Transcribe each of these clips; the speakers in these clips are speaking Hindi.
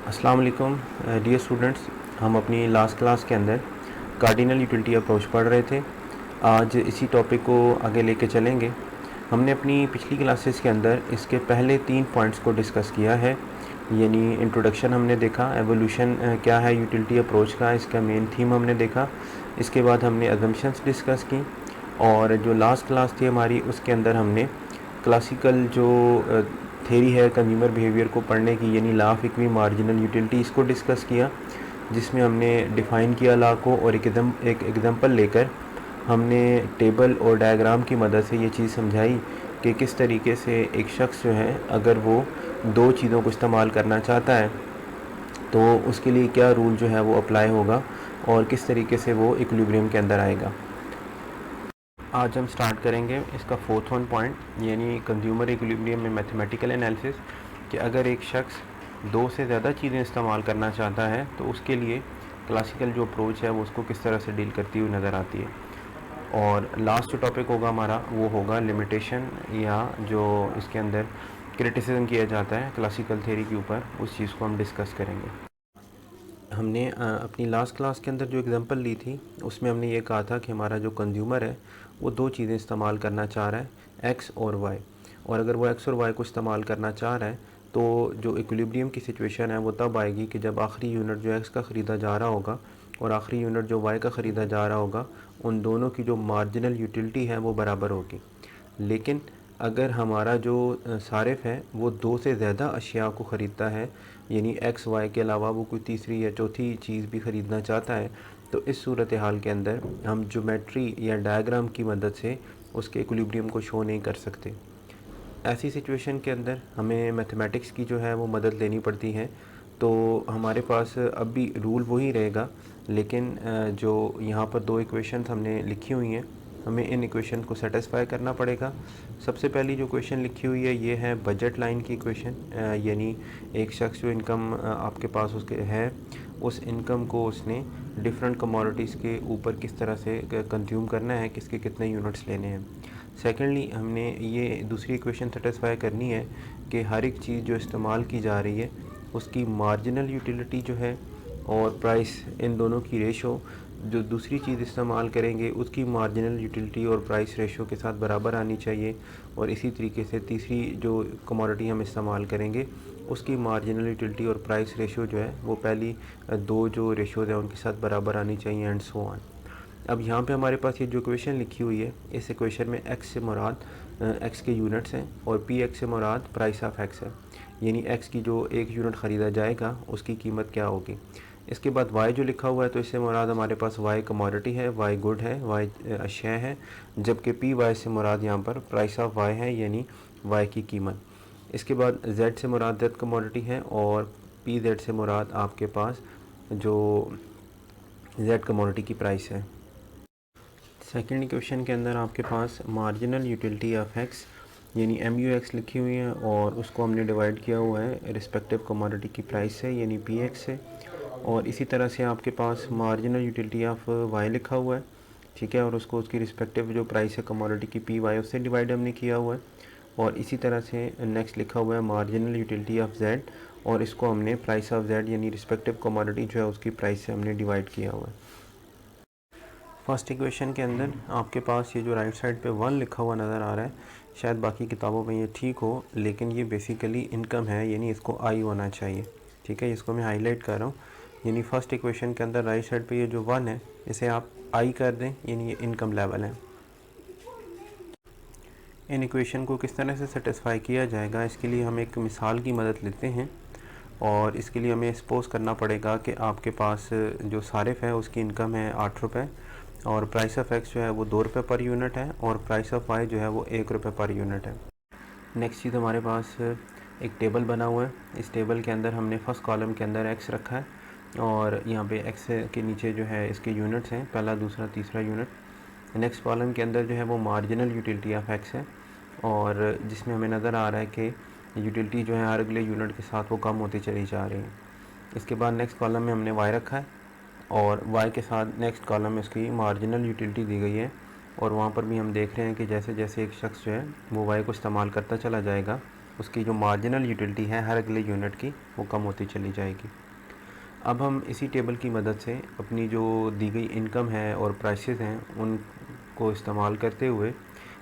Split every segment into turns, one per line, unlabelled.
अस्सलाम वालेकुम डियर स्टूडेंट्स। हम अपनी लास्ट क्लास के अंदर कार्डिनल यूटिलिटी अप्रोच पढ़ रहे थे। आज इसी टॉपिक को आगे लेके चलेंगे। हमने अपनी पिछली क्लासेस के अंदर इसके पहले 3 पॉइंट्स को डिस्कस किया है, यानी इंट्रोडक्शन हमने देखा, एवोल्यूशन क्या है यूटिलिटी अप्रोच का, इसका मेन थीम हमने देखा। इसके बाद हमने अजम्पशंस डिस्कस की, और जो लास्ट क्लास थी हमारी उसके अंदर हमने क्लासिकल जो थेरी है कंज्यूमर बिहेवियर को पढ़ने की, यानी law of equi marginal utility, इसको डिस्कस किया, जिसमें हमने डिफ़ाइन किया लॉ को, और एक एग्जांपल लेकर हमने टेबल और डायग्राम की मदद से ये चीज़ समझाई कि किस तरीके से एक शख्स जो है अगर वो दो चीज़ों को इस्तेमाल करना चाहता है तो उसके लिए क्या रूल जो है वो अप्लाई होगा और किस तरीके से वो इक्विलिब्रियम के अंदर आएगा। आज हम स्टार्ट करेंगे इसका फोर्थ वन पॉइंट, यानी कंज्यूमर इक्विलिब्रियम में मैथमेटिकल एनालिसिस, कि अगर एक शख्स दो से ज़्यादा चीज़ें इस्तेमाल करना चाहता है तो उसके लिए क्लासिकल जो अप्रोच है वो उसको किस तरह से डील करती हुई नज़र आती है। और लास्ट जो टॉपिक होगा हमारा वो होगा लिमिटेशन, या जो इसके अंदर क्रिटिसिज्म किया जाता है क्लासिकल थ्योरी के ऊपर, उस चीज़ को हम डिस्कस करेंगे। हमने अपनी लास्ट क्लास के अंदर जो एग्जांपल ली थी उसमें हमने ये कहा था कि हमारा जो कंज्यूमर है वो दो चीज़ें इस्तेमाल करना चाह रहा है, एक्स और वाई। और अगर वो एक्स और वाई को इस्तेमाल करना चाह रहा है तो जो इक्विलिब्रियम की सिचुएशन है वो तब आएगी कि जब आखिरी यूनिट जो एक्स का ख़रीदा जा रहा होगा और आखिरी यूनिट जो वाई का ख़रीदा जा रहा होगा, उन दोनों की जो मार्जिनल यूटिलिटी है वो बराबर होगी। लेकिन अगर हमारा जो सारिफ़ है वो दो से ज़्यादा अशिया को ख़रीदता है, यानी एक्स वाई के अलावा वो कोई तीसरी या चौथी चीज़ भी ख़रीदना चाहता है, तो इस सूरत हाल के अंदर हम ज्योमेट्री या डायग्राम की मदद से उसके इक्विलिब्रियम को शो नहीं कर सकते। ऐसी सिचुएशन के अंदर हमें मैथमेटिक्स की जो है वो मदद लेनी पड़ती है। तो हमारे पास अब भी रूल वही रहेगा, लेकिन जो यहाँ पर दो इक्वेशंस हमने लिखी हुई हैं, हमें इन इक्वेशन को सेटिस्फाई करना पड़ेगा। सबसे पहली जो इक्वेशन लिखी हुई है ये है बजट लाइन की इक्वेशन, यानी एक शख्स जो इनकम आपके पास उसके है, उस इनकम को उसने डिफरेंट कमोडिटीज़ के ऊपर किस तरह से कंज्यूम करना है, किसके कितने यूनिट्स लेने हैं। सेकेंडली हमने ये दूसरी इक्वेशन सेटिस्फाई करनी है कि हर एक चीज़ जो इस्तेमाल की जा रही है उसकी मार्जिनल यूटिलिटी जो है और प्राइस, इन दोनों की रेशो जो दूसरी चीज़ इस्तेमाल करेंगे उसकी मार्जिनल यूटिलिटी और प्राइस रेशो के साथ बराबर आनी चाहिए। और इसी तरीके से तीसरी जो कमोडिटी हम इस्तेमाल करेंगे उसकी मार्जिनल यूटिलिटी और प्राइस रेशो जो है वो पहली दो जो रेशोज़ हैं उनके साथ बराबर आनी चाहिए, एंड सो ऑन। अब यहाँ पे हमारे पास ये जो इक्वेशन लिखी हुई है, इस इक्वेशन में एक्स से मुराद एक्स के यूनिट्स हैं और पी एक्स से मुराद प्राइस ऑफ एक्स है, यानी एक्स की जो एक यूनिट ख़रीदा जाएगा उसकी कीमत क्या होगी। इसके बाद वाई जो लिखा हुआ है तो इससे मुराद हमारे पास वाई कमोडिटी है, वाई गुड है, वाई अशय है, जबकि पी वाई से मुराद यहाँ पर प्राइस ऑफ वाई है, यानी वाई की कीमत। इसके बाद जेड से मुराद जेड कमोडिटी है और पी जेड से मुराद आपके पास जो जेड कमोडिटी की प्राइस है। सेकेंड इक्वेशन के अंदर आपके पास मार्जिनल यूटिलिटी ऑफ एक्स यानी एम यू एक्स लिखी हुई है और उसको हमने डिवाइड किया हुआ है रिस्पेक्टिव कमोडिटी की प्राइस से, यानी पी एक्स से। और इसी तरह से आपके पास मार्जिनल यूटिलिटी ऑफ वाई लिखा हुआ है, ठीक है, और उसको उसकी रिस्पेक्टिव जो प्राइस है कमोडिटी की पी वाई उससे डिवाइड हमने किया हुआ है। और इसी तरह से नेक्स्ट लिखा हुआ है मार्जिनल यूटिलिटी ऑफ जेड, और इसको हमने प्राइस ऑफ जेड यानी रिस्पेक्टिव कमोडिटी जो है उसकी प्राइस से हमने डिवाइड किया हुआ है। फर्स्ट इक्वेशन के अंदर आपके पास ये जो राइट साइड पे 1 लिखा हुआ नज़र आ रहा है, शायद बाकी किताबों में ये ठीक हो, लेकिन ये बेसिकली इनकम है, यानी इसको आई होना चाहिए, ठीक है, इसको मैं हाईलाइट कर रहा हूँ। यानी फर्स्ट इक्वेशन के अंदर राइट साइड पे ये जो 1 है इसे आप आई कर दें, यानी ये इनकम लेवल है। इन इक्वेशन को किस तरह से सेटिस्फाई किया जाएगा, इसके लिए हम एक मिसाल की मदद लेते हैं। और इसके लिए हमें सपोज़ करना पड़ेगा कि आपके पास जो सारिफ़ है उसकी इनकम है 8 रुपये, और प्राइस ऑफ एक्स जो है वो 2 रुपये पर यूनिट है, और प्राइस ऑफ वाई जो है वो 1 रुपये पर यूनिट है। नेक्स्ट चीज़ हमारे पास एक टेबल बना हुआ है। इस टेबल के अंदर हमने फर्स्ट कॉलम के अंदर एक्स रखा है, और यहाँ पे एक्स के नीचे जो है इसके यूनिट्स हैं, पहला दूसरा तीसरा यूनिट। नेक्स्ट कॉलम के अंदर जो है वो मार्जिनल यूटिलिटी ऑफ एक्स है, और जिसमें हमें नज़र आ रहा है कि यूटिलिटी जो है हर अगले यूनिट के साथ वो कम होती चली जा रही है। इसके बाद नेक्स्ट कॉलम में हमने वाई रखा है, और वाई के साथ नेक्स्ट कॉलम में उसकी मार्जिनल यूटिलिटी दी गई है। और वहाँ पर भी हम देख रहे हैं कि जैसे जैसे एक शख्स जो है वो वाई को इस्तेमाल करता चला जाएगा उसकी जो मार्जिनल यूटिलिटी है हर अगले यूनिट की वो कम होती चली जाएगी। अब हम इसी टेबल की मदद से अपनी जो दी गई इनकम है और प्राइसेस हैं उनको इस्तेमाल करते हुए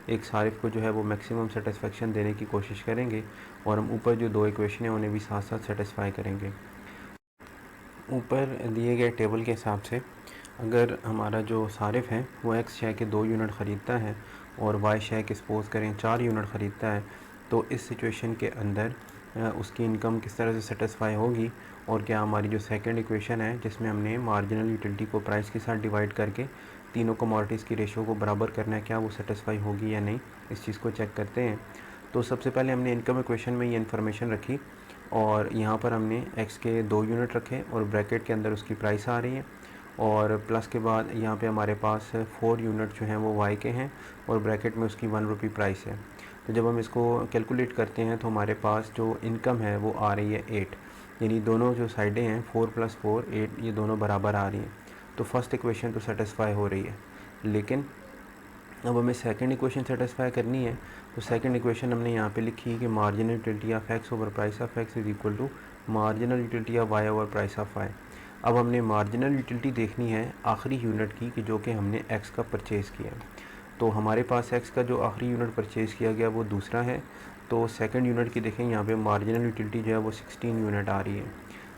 एक सारिफ को जो है वो मैक्सिमम सेटिस्फेक्शन देने की कोशिश करेंगे और हम ऊपर जो दो इक्वेशन हैं उन्हें भी साथ साथ सेटिस्फाई करेंगे। ऊपर दिए गए टेबल के हिसाब से अगर हमारा जो सारिफ है वो एक्स शय के 2 यूनिट ख़रीदता है और वाई शय के सपोज़ करें 4 यूनिट ख़रीदता है, तो इस सिचुएशन के अंदर उसकी इनकम किस तरह से सेटिस्फाई होगी और क्या हमारी जो सेकंड इक्वेशन है जिसमें हमने मार्जिनल यूटिलिटी को प्राइस के साथ डिवाइड करके तीनों कमोडिटीज़ की रेशो को बराबर करना है, क्या वो सेटिस्फाई होगी या नहीं, इस चीज़ को चेक करते हैं। तो सबसे पहले हमने इनकम इक्वेशन में ये इन्फॉर्मेशन रखी और यहाँ पर हमने एक्स के 2 यूनिट रखे और ब्रैकेट के अंदर उसकी प्राइस आ रही है और प्लस के बाद यहाँ पे हमारे पास 4 यूनिट जो हैं वो वाई के हैं और ब्रैकेट में उसकी 1 रुपये प्राइस है। तो जब हम इसको कैलकुलेट करते हैं तो हमारे पास जो इनकम है वो आ रही है 8, यानी दोनों जो साइडें हैं 4 + 4 8 ये दोनों बराबर आ रही हैं। तो फर्स्ट इक्वेशन तो सेटिस्फाई हो रही है, लेकिन अब हमें सेकंड इक्वेशन सेटिस्फाई करनी है। तो सेकंड इक्वेशन हमने यहाँ पे लिखी है कि marginal utility of X over price of X is equal to marginal utility of Y over price of Y. अब हमने मार्जिनल यूटिलिटी देखनी है आखिरी यूनिट की कि जो कि हमने एक्स का परचेज़ किया है। तो हमारे पास एक्स का जो आखिरी यूनिट परचेज़ किया गया वो दूसरा है। तो सेकंड यूनिट की देखें यहाँ पे मार्जिनल यूटिलिटी जो है वो 16 यूनिट आ रही है।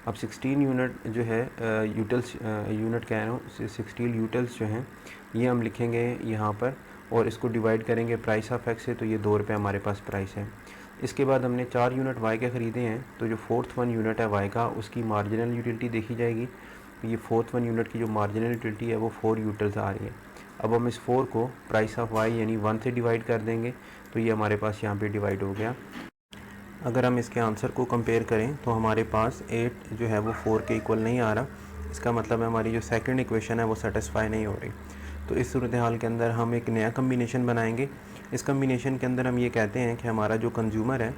अब 16 यूनिट जो है यूटिल्स यूनिट कह रहा हूँ 16 यूटिल्स जो हैं ये हम लिखेंगे यहाँ पर और इसको डिवाइड करेंगे प्राइस ऑफ एक्स से, तो ये 2 रुपये हमारे पास प्राइस है। इसके बाद हमने 4 यूनिट वाई के ख़रीदे हैं, तो जो फोर्थ 1 यूनिट है वाई का उसकी मार्जिनल यूटिलिटी देखी जाएगी। ये फोर्थ 1 यूनिट की जो मार्जिनल यूटिलिटी है वो 4 यूटिल्स आ रही है। अब हम इस 4 को प्राइस ऑफ वाई यानी 1 से डिवाइड कर देंगे, तो ये हमारे पास यहाँ पे डिवाइड हो गया। अगर हम इसके आंसर को कंपेयर करें तो हमारे पास 8 जो है वो 4 के इक्वल नहीं आ रहा। इसका मतलब है हमारी जो सेकंड इक्वेशन है वो सेटिस्फाई नहीं हो रही। तो इस सूरत हाल के अंदर हम एक नया कम्बिनेशन बनाएंगे। इस कम्बिनेशन के अंदर हम ये कहते हैं कि हमारा जो कंज्यूमर है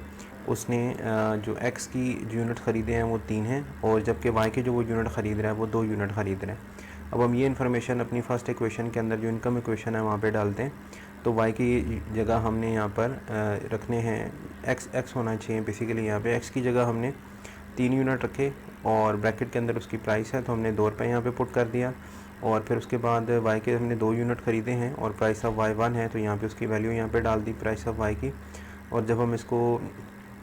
उसने जो एक्स की जो यूनिट ख़रीदे हैं वो 3 हैं और जबकि वाई के जो वो यूनिट ख़रीद रहा है वो 2 यूनिट ख़रीद रहा है। अब हम ये इन्फॉर्मेशन अपनी फ़र्स्ट इक्वेशन के अंदर जो इनकम इक्वेशन है वहाँ पे डालते हैं। तो वाई की जगह हमने यहाँ पर रखने हैं एक्स होना चाहिए। बेसिकली यहाँ पे एक्स की जगह हमने 3 यूनिट रखे और ब्रैकेट के अंदर उसकी प्राइस है तो हमने 2 रुपये यहाँ पे पुट कर दिया और फिर उसके बाद वाई के हमने 2 यूनिट ख़रीदे हैं और प्राइस ऑफ वाई 1 है, तो यहाँ पे उसकी वैल्यू यहाँ पे डाल दी प्राइस ऑफ वाई की। और जब हम इसको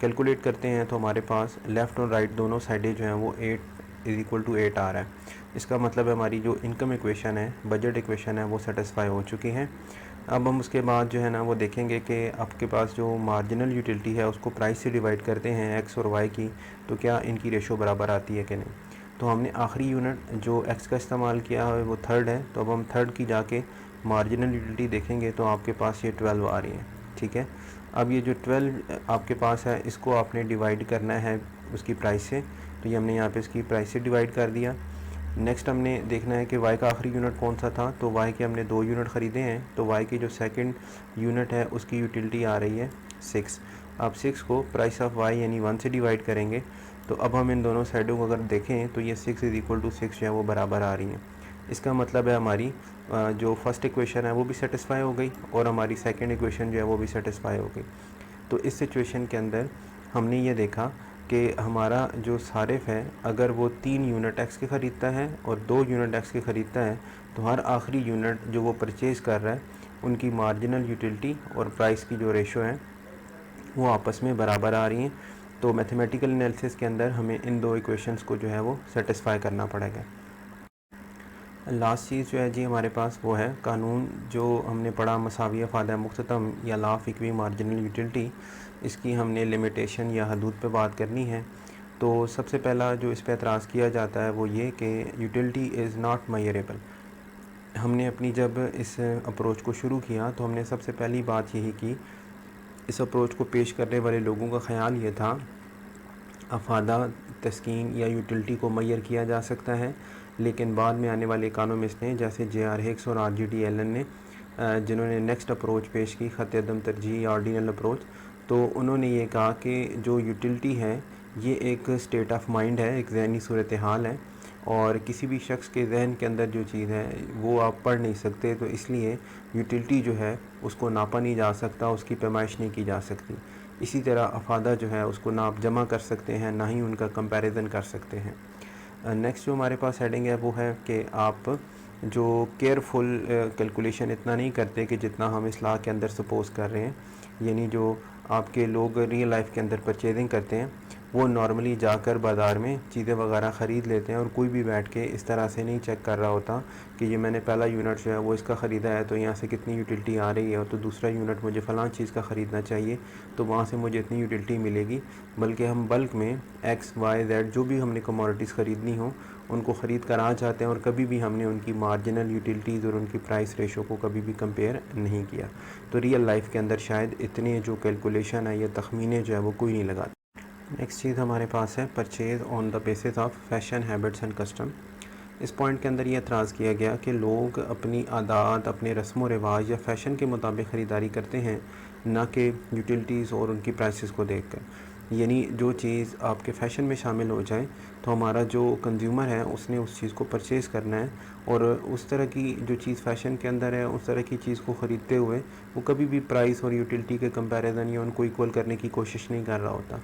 कैलकुलेट करते हैं तो हमारे पास लेफ़्ट और राइट दोनों साइडें जो हैं वो 8 इज़ इक्वल टू 8 आ रहा है। इसका मतलब है हमारी जो इनकम इक्वेशन है बजट इक्वेशन है वो सेटिस्फाई हो चुकी है। अब हम उसके बाद जो है ना वो देखेंगे कि आपके पास जो मार्जिनल यूटिलिटी है उसको प्राइस से डिवाइड करते हैं एक्स और वाई की, तो क्या इनकी रेशो बराबर आती है कि नहीं। तो हमने आखिरी यूनिट जो एक्स का इस्तेमाल किया है वो थर्ड है, तो अब हम थर्ड की जाके मार्जिनल यूटिलिटी देखेंगे तो आपके पास ये 12 आ रही है। ठीक है, अब ये जो 12 आपके पास है इसको आपने डिवाइड करना है उसकी प्राइस से, तो ये हमने यहाँ पे इसकी प्राइस से डिवाइड कर दिया। नेक्स्ट हमने देखना है कि वाई का आखिरी यूनिट कौन सा था, तो वाई के हमने 2 यूनिट ख़रीदे हैं, तो वाई की जो सेकंड यूनिट है उसकी यूटिलिटी आ रही है 6। अब 6 को प्राइस ऑफ वाई यानी 1 से डिवाइड करेंगे, तो अब हम इन दोनों साइडों को अगर देखें तो ये 6 इज़ इक्वल टू 6 जो है वो बराबर आ रही हैं। इसका मतलब है हमारी जो फर्स्ट इक्वेशन है वो भी सेटिस्फाई हो गई और हमारी सेकंड इक्वेशन जो है वो भी सेटिस्फाई हो गई। तो इस सिचुएशन के अंदर हमने ये देखा कि हमारा जो सारिफ है अगर वो 3 यूनिट एक्स के ख़रीदता है और 2 यूनिट एक्स के ख़रीदता है, तो हर आखिरी यूनिट जो वो परचेज़ कर रहा है उनकी मार्जिनल यूटिलिटी और प्राइस की जो रेशो है वो आपस में बराबर आ रही हैं। तो मैथमेटिकल एनालिसिस के अंदर हमें इन दो इक्वेशंस को जो है वो सेटिस्फाई करना पड़ेगा। लास्ट चीज़ जो है जी हमारे पास वो है कानून जो हमने पढ़ा मसावी अफ़ादा मुख्ततम या law of equi marginal utility. इसकी हमने लिमिटेशन या हदूद पे बात करनी है। तो सबसे पहला जो इस पे एतराज़ किया जाता है वो ये कि यूटिलिटी इज़ नॉट मेजरेबल। हमने अपनी जब इस अप्रोच को शुरू किया तो हमने सबसे पहली बात यही की, इस अप्रोच को पेश करने वाले लोगों का ख़याल ये था अफादा तस्कीन या यूटिलिटी को मैयर किया जा सकता है, लेकिन बाद में आने वाले इकानोमिस्ट ने जैसे जे.आर. हिक्स और R.G.D. एलन ने जिन्होंने नेक्स्ट अप्रोच पेश की ख़त अदम तरजीह ऑर्डिनल अप्रोच, तो उन्होंने ये कहा कि जो यूटिलिटी है ये एक स्टेट ऑफ माइंड है, एक ज़हनी सूरत हाल है और किसी भी शख्स के जहन के अंदर जो चीज़ है वो आप पढ़ नहीं सकते, तो इसलिए यूटिलिटी जो है उसको नापा नहीं जा सकता, उसकी पैमाइश नहीं की जा सकती। इसी तरह अफादा जो है उसको ना आप जमा कर सकते हैं, ना ही उनका कंपैरिजन कर सकते हैं। नेक्स्ट जो हमारे पास हेडिंग है वो है कि आप जो केयरफुल कैलकुलेशन इतना नहीं करते कि जितना हम इस लॉ के अंदर सपोज़ कर रहे हैं। यानी जो आपके लोग रियल लाइफ के अंदर परचेजिंग करते हैं वो नॉर्मली जाकर बाज़ार में चीज़ें वगैरह ख़रीद लेते हैं और कोई भी बैठ के इस तरह से नहीं चेक कर रहा होता कि ये मैंने पहला यूनिट जो है वो इसका ख़रीदा है तो यहाँ से कितनी यूटिलिटी आ रही है, तो दूसरा यूनिट मुझे फ़लाँ चीज़ का ख़रीदना चाहिए तो वहाँ से मुझे इतनी यूटिलिटी मिलेगी। बल्कि हम बल्क में एक्स वाई जेड जो भी हमने कमोडिटीज़ ख़रीदनी हो उनको ख़रीद कर आ जाते हैं और कभी भी हमने उनकी मार्जिनल यूटिलिटीज़ और उनकी प्राइस रेशो को कभी भी कंपेयर नहीं किया। तो रियल लाइफ के अंदर शायद इतने जो कैलकुलेशन है या तखमीने जो है वो कोई नहीं लगाता। नेक्स्ट चीज़ हमारे पास है purchase on the basis of fashion habits and custom. इस पॉइंट के अंदर ये एतराज़ किया गया कि लोग अपनी आदात, अपने रस्म व रिवाज या फ़ैशन के मुताबिक ख़रीदारी करते हैं, ना कि यूटिलिटीज़ और उनकी प्राइसेस को देखकर। यानी जो चीज़ आपके फ़ैशन में शामिल हो जाए तो हमारा जो कंज्यूमर है उसने उस चीज़ को परचेज़ करना है और उस तरह की जो चीज़ फ़ैशन के अंदर है उस तरह की चीज़ को ख़रीदते हुए वो कभी भी प्राइस और यूटिलिटी के कंपैरिजन या उनको इक्वल करने की कोशिश नहीं कर रहा होता।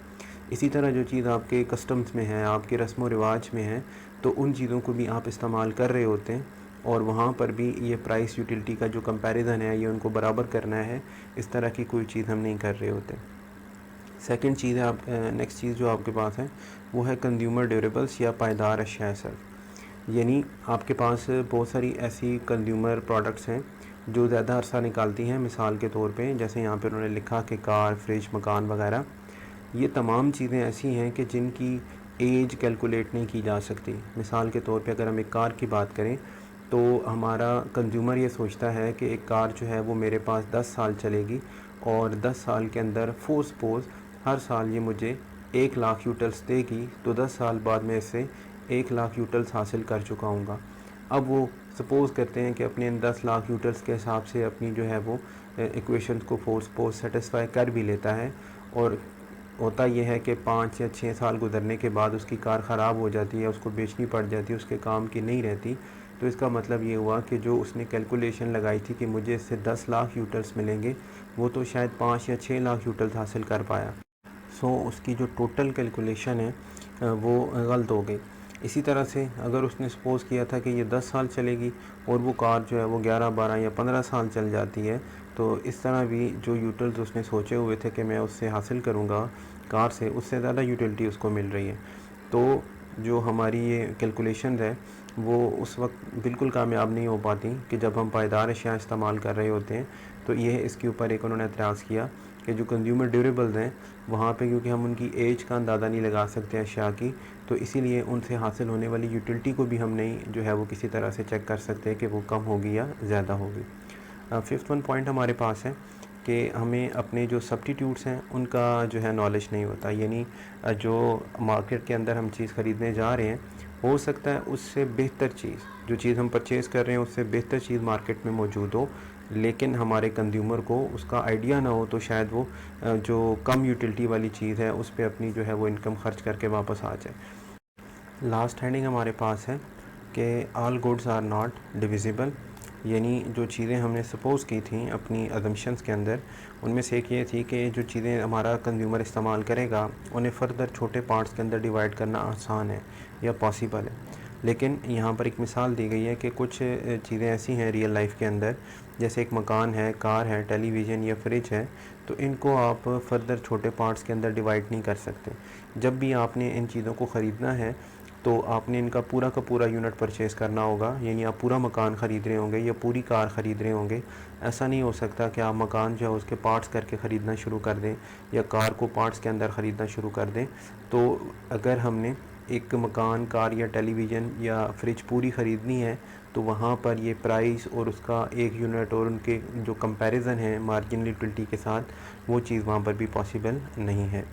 इसी तरह जो चीज़ आपके कस्टम्स में है, आपके रस्म व रिवाज में है, तो उन चीज़ों को भी आप इस्तेमाल कर रहे होते हैं और वहाँ पर भी ये प्राइस यूटिलिटी का जो कंपैरिजन है ये उनको बराबर करना है, इस तरह की कोई चीज़ हम नहीं कर रहे होते। सेकंड चीज़ है आप नेक्स्ट चीज़ जो आपके पास है वो है कंज्यूमर ड्यूरेबल्स या पायदार अशिया सर्फ। यानी आपके पास बहुत सारी ऐसी कंज्यूमर प्रोडक्ट्स हैं जो ज़्यादा अरसा निकालती हैं। मिसाल के तौर पे जैसे यहाँ पे उन्होंने लिखा कि कार, फ्रिज, मकान वगैरह, ये तमाम चीज़ें ऐसी हैं कि जिनकी एज कैलकुलेट नहीं की जा सकती। मिसाल के तौर पे अगर हम एक कार की बात करें तो हमारा कंज्यूमर ये सोचता है कि एक कार जो है वो मेरे पास 10 साल चलेगी और 10 साल के अंदर फॉर सपोज़ हर साल ये मुझे 1 लाख यूटल्स देगी, तो 10 साल बाद में इससे 1 लाख यूटल्स हासिल कर चुका हूँगा। अब वो सपोज़ करते हैं कि अपने इन 10 लाख यूटल्स के हिसाब से अपनी जो है वो इक्वेशंस को फॉर सपोज़ सेटिस्फाई कर भी लेता है और होता यह है कि 5 या 6 साल गुजरने के बाद उसकी कार ख़राब हो जाती है, उसको बेचनी पड़ जाती है, उसके काम की नहीं रहती। तो इसका मतलब ये हुआ कि जो उसने कैलकुलेशन लगाई थी कि मुझे इससे 10 लाख यूटल्स मिलेंगे, वो तो शायद 5 या 6 लाख यूटल्स हासिल कर पाया। सो उसकी जो टोटल कैलकुलेशन है वो गलत हो गई। इसी तरह से अगर उसने सपोज़ किया था कि ये 10 साल चलेगी और वो कार जो है वो 11, 12 या 15 साल चल जाती है, तो इस तरह भी जो यूटिलिटीज़ उसने सोचे हुए थे कि मैं उससे हासिल करूँगा कार से, उससे ज़्यादा यूटिलिटी उसको मिल रही है। तो जो हमारी ये कैलकुलेशन है वो उस वक्त बिल्कुल कामयाब नहीं हो पाती कि जब हम पायदार अशिया इस्तेमाल कर रहे होते हैं। तो ये इसके ऊपर एक उन्होंने एतराज़ किया कि जो कंज्यूमर ड्यूरेबल्स हैं वहाँ पे क्योंकि हम उनकी एज का अंदाज़ा नहीं लगा सकते अशिया की, तो इसीलिए उनसे हासिल होने वाली यूटिलिटी को भी हम नहीं जो है वो किसी तरह से चेक कर सकते कि वो कम होगी या ज़्यादा होगी। फिफ्थ वन पॉइंट हमारे पास है कि हमें अपने जो सब्स्टिट्यूट्स हैं उनका जो है नॉलेज नहीं होता। यानी जो मार्केट के अंदर हम चीज़ ख़रीदने जा रहे हैं हो सकता है उससे बेहतर चीज़, जो चीज़ हम परचेज़ कर रहे हैं उससे बेहतर चीज़ मार्केट में मौजूद हो, लेकिन हमारे कंज्यूमर को उसका आइडिया ना हो, तो शायद वो जो कम यूटिलिटी वाली चीज़ है उस पे अपनी जो है वो इनकम खर्च करके वापस आ जाए। लास्ट हेडिंग हमारे पास है कि all goods are not divisible. यानी जो चीज़ें हमने सपोज़ की थी अपनी अजम्पशंस के अंदर, उनमें से एक ये थी कि जो चीज़ें हमारा कंज्यूमर इस्तेमाल करेगा उन्हें फ़र्दर छोटे पार्ट्स के अंदर डिवाइड करना आसान है या पॉसिबल है। लेकिन यहाँ पर एक मिसाल दी गई है कि कुछ चीज़ें ऐसी हैं रियल लाइफ के अंदर, जैसे एक मकान है, कार है, टेलीविज़न या फ्रिज है, तो इनको आप फ़र्दर छोटे पार्ट्स के अंदर डिवाइड नहीं कर सकते। जब भी आपने इन चीज़ों को ख़रीदना है तो आपने इनका पूरा का पूरा यूनिट परचेज़ करना होगा। यानी आप पूरा मकान ख़रीद रहे होंगे या पूरी कार ख़रीद रहे होंगे। ऐसा नहीं हो सकता कि आप मकान जो है उसके पार्ट्स करके ख़रीदना शुरू कर दें या कार को पार्ट्स के अंदर ख़रीदना शुरू कर दें। तो अगर हमने एक मकान, कार या टेलीविज़न या फ्रिज पूरी ख़रीदनी है तो वहाँ पर ये प्राइस और उसका एक यूनिट और उनके जो कंपैरिजन है मार्जिनल यूटिलिटी के साथ, वो चीज़ वहाँ पर भी पॉसिबल नहीं है।